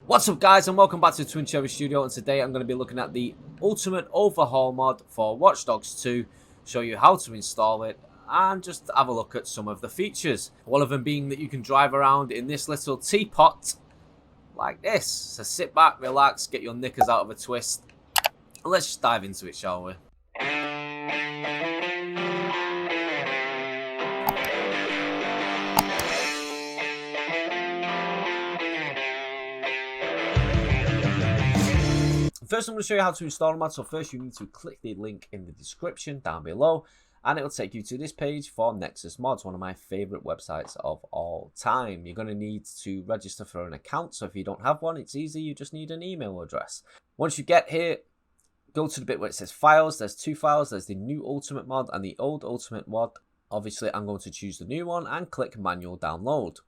What's up guys, and welcome back to Twin Cherry Studio, and today I'm going to be looking at the Ultimate Overhaul mod for Watch Dogs 2, show you how to install it and just have a look at some of the features. One of them being that you can drive around in this little teapot like this. So sit back, relax, get your knickers out of a twist, and let's just dive into it, shall we? First, I'm going to show you how to install the mod. So first, you need to click the link in the description down below, and it will take you to this page for Nexus Mods, one of my favorite websites of all time. You're going to need to register for an account. So if you don't have one, it's easy. You just need an email address. Once you get here, go to the bit where it says files. There's two files. There's the new Ultimate mod and the old Ultimate mod. Obviously, I'm going to choose the new one and click manual download.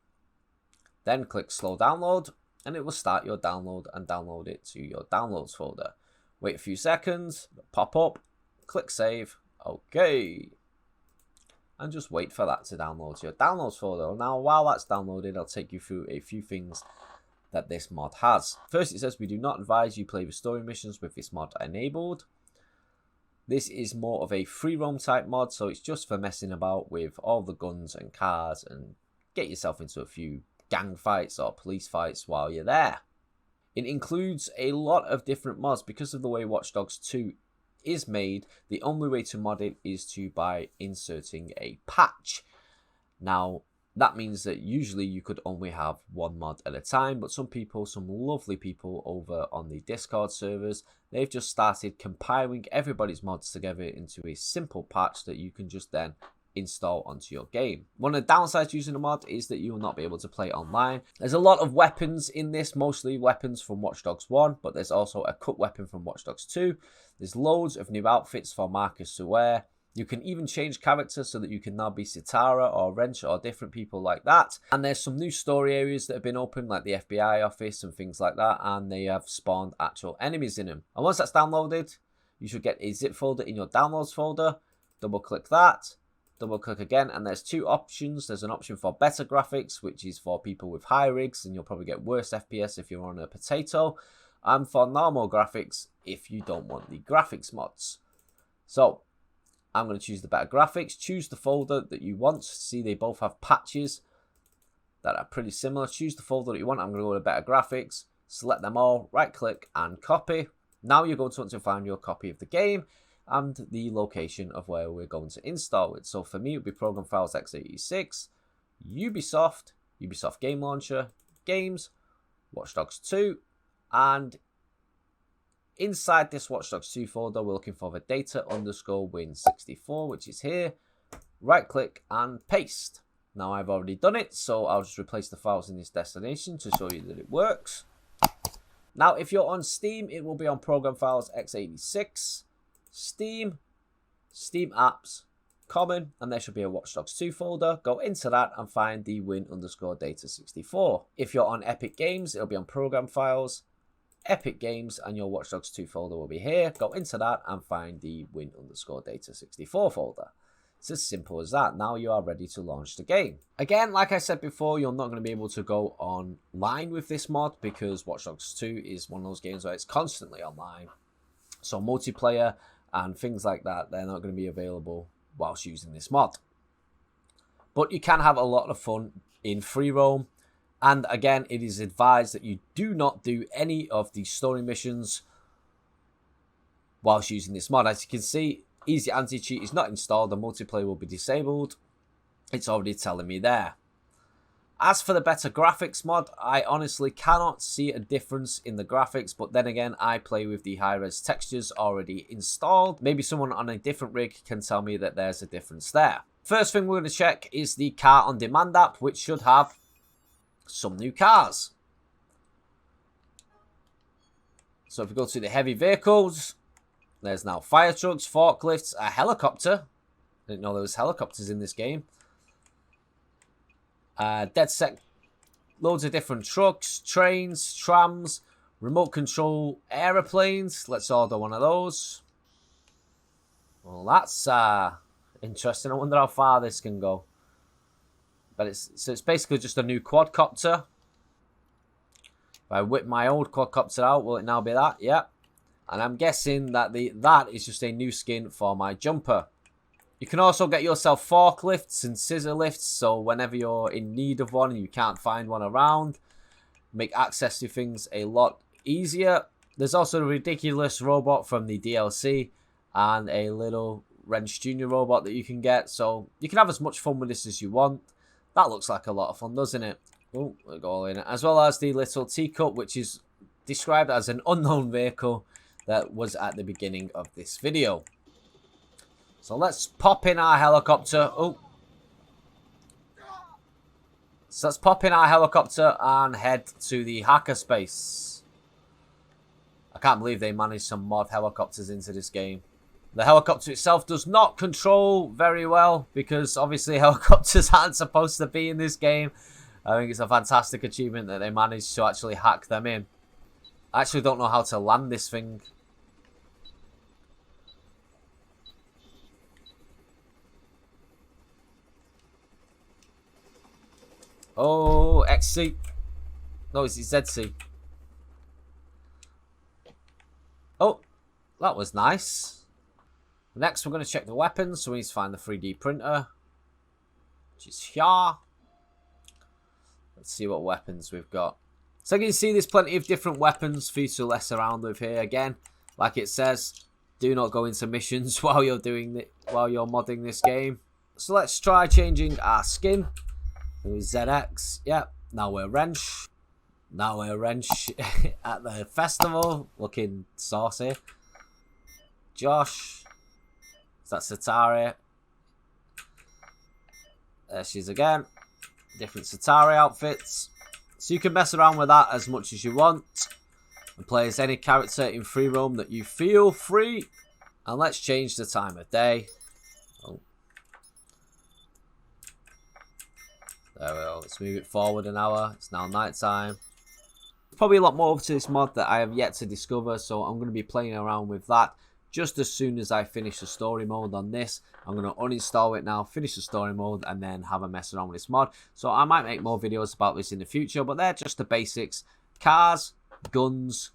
Then click slow download, and it will start your download and download it to your downloads folder. Wait a few seconds, pop up, click save, okay. And just wait for that to download to your downloads folder. Now, while that's downloaded, I'll take you through a few things that this mod has. First, it says we do not advise you play the story missions with this mod enabled. This is more of a free roam type mod, so it's just for messing about with all the guns and cars and get yourself into a few gang fights or police fights while you're there. It includes a lot of different mods. Because of the way Watch Dogs 2 is made, the only way to mod it is by inserting a patch. Now, that means that usually you could only have one mod at a time, but some people, some lovely people over on the Discord servers, they've just started compiling everybody's mods together into a simple patch that you can just then install onto your game. One of the downsides using a mod is that you will not be able to play online. There's a lot of weapons in this, mostly weapons from Watch Dogs 1, but there's also a cut weapon from Watch Dogs 2. There's loads of new outfits for Marcus to wear. You can even change characters so that you can now be Sitara or Wrench or different people like that. And there's some new story areas that have been opened, like the FBI office and things like that, and they have spawned actual enemies in them. And once that's downloaded, you should get a zip folder in your downloads folder. Double click that. Double click again, and there's two options. There's an option for better graphics, which is for people with high rigs, and you'll probably get worse FPS if you're on a potato, and for normal graphics if you don't want the graphics mods. So I'm going to choose the better graphics. Choose the folder that you want. See, they both have patches that are pretty similar. Choose the folder that you want. I'm going to go to better graphics, select them all, right click and copy. Now you're going to want to find your copy of the game and the location of where we're going to install it. So for me, it would be Program Files x86, Ubisoft, Ubisoft Game Launcher, Games, Watch Dogs 2, and inside this Watch Dogs 2 folder, we're looking for the data_win64, which is here. Right click and paste. Now I've already done it, so I'll just replace the files in this destination to show you that it works. Now, if you're on Steam, it will be on Program Files x86. Steam apps, common, and there should be a Watch Dogs 2 folder. Go into that and find the win_data64. If you're on Epic Games, it'll be on Program Files, Epic Games, and your Watch Dogs 2 folder will be here. Go into that and find the win_data64 folder. It's as simple as that. Now you are ready to launch the game. Again, like I said before, you're not going to be able to go online with this mod because Watch Dogs 2 is one of those games where it's constantly online. So multiplayer and things like that, they're not going to be available whilst using this mod. But you can have a lot of fun in free roam. And again, it is advised that you do not do any of the story missions whilst using this mod. As you can see, Easy Anti-Cheat is not installed. The multiplayer will be disabled. It's already telling me there. As for the better graphics mod, I honestly cannot see a difference in the graphics, but then again, I play with the high-res textures already installed. Maybe someone on a different rig can tell me that there's a difference there. First thing we're going to check is the Car on Demand app, which should have some new cars. So if we go to the heavy vehicles, there's now fire trucks, forklifts, a helicopter. I didn't know there was helicopters in this game. Dead set, loads of different trucks, trains, trams, remote control aeroplanes. Let's order one of those. Well, that's interesting. I wonder how far this can go. But it's basically just a new quadcopter. If I whip my old quadcopter out, will it now be that? Yep. And I'm guessing that that is just a new skin for my jumper. You can also get yourself forklifts and scissor lifts, so whenever you're in need of one and you can't find one around, make access to things a lot easier. There's also a ridiculous robot from the DLC and a little Wrench Jr. robot that you can get, so you can have as much fun with this as you want. That looks like a lot of fun, doesn't it? Oh, we'll go in it. As well as the little teacup, which is described as an unknown vehicle that was at the beginning of this video. So let's pop in our helicopter. Oh. So let's pop in our helicopter and head to the hackerspace. I can't believe they managed some mod helicopters into this game. The helicopter itself does not control very well because obviously helicopters aren't supposed to be in this game. I think it's a fantastic achievement that they managed to actually hack them in. I actually don't know how to land this thing. Oh, XC. No, it's ZC. Oh, that was nice. Next, we're going to check the weapons. So we need to find the 3D printer, which is here. Let's see what weapons we've got. So you can see there's plenty of different weapons for you to mess around with here. Again, like it says, do not go into missions while you're modding this game. So let's try changing our skin. It was ZX. Yep. Now we're Wrench. Now we're Wrench at the festival. Looking saucy. Josh. Is that Satari? There she is again. Different Satari outfits. So you can mess around with that as much as you want. And play as any character in free roam that you feel free. And let's change the time of day. Oh. There we go. Let's move it forward an hour. It's now night time. Probably a lot more to this mod that I have yet to discover, so I'm going to be playing around with that just as soon as I finish the story mode on this. I'm going to uninstall it now, finish the story mode, and then have a mess around with this mod. So I might make more videos about this in the future, but they're just the basics. Cars, guns,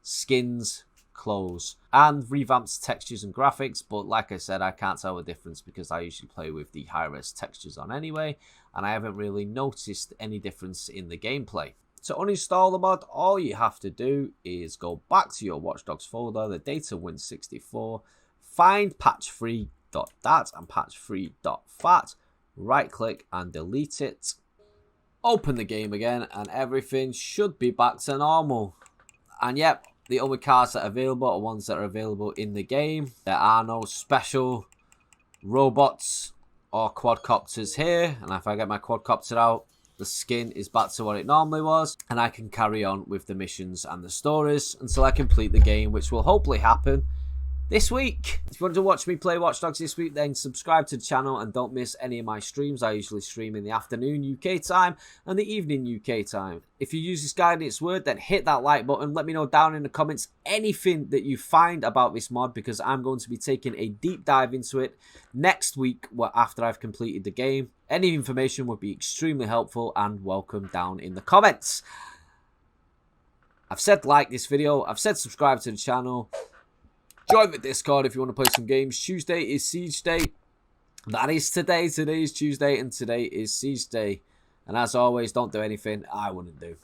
skins, clothes, and revamped textures and graphics. But like I said, I can't tell the difference because I usually play with the high-res textures on anyway, and I haven't really noticed any difference in the gameplay. To uninstall the mod, all you have to do is go back to your Watch Dogs folder, the data win64, find patch3.dat and patch3.fat, right click and delete it. Open the game again and everything should be back to normal. And yep, the only cars that are available are ones that are available in the game. There are no special robots or quadcopters here, and if I get my quadcopter out, the skin is back to what it normally was, and I can carry on with the missions and the stories until I complete the game, which will hopefully happen this week. If you want to watch me play Watch Dogs this week, then subscribe to the channel and don't miss any of my streams. I usually stream in the afternoon UK time and the evening UK time. If you use this guide and it's worth, then hit that like button. Let me know down in the comments anything that you find about this mod, because I'm going to be taking a deep dive into it next week after I've completed the game. Any information would be extremely helpful and welcome down in the comments. I've said like this video, I've said subscribe to the channel. Join the Discord if you want to play some games. Tuesday is Siege Day. That is today. Today is Tuesday and today is Siege Day. And as always, don't do anything I wouldn't do.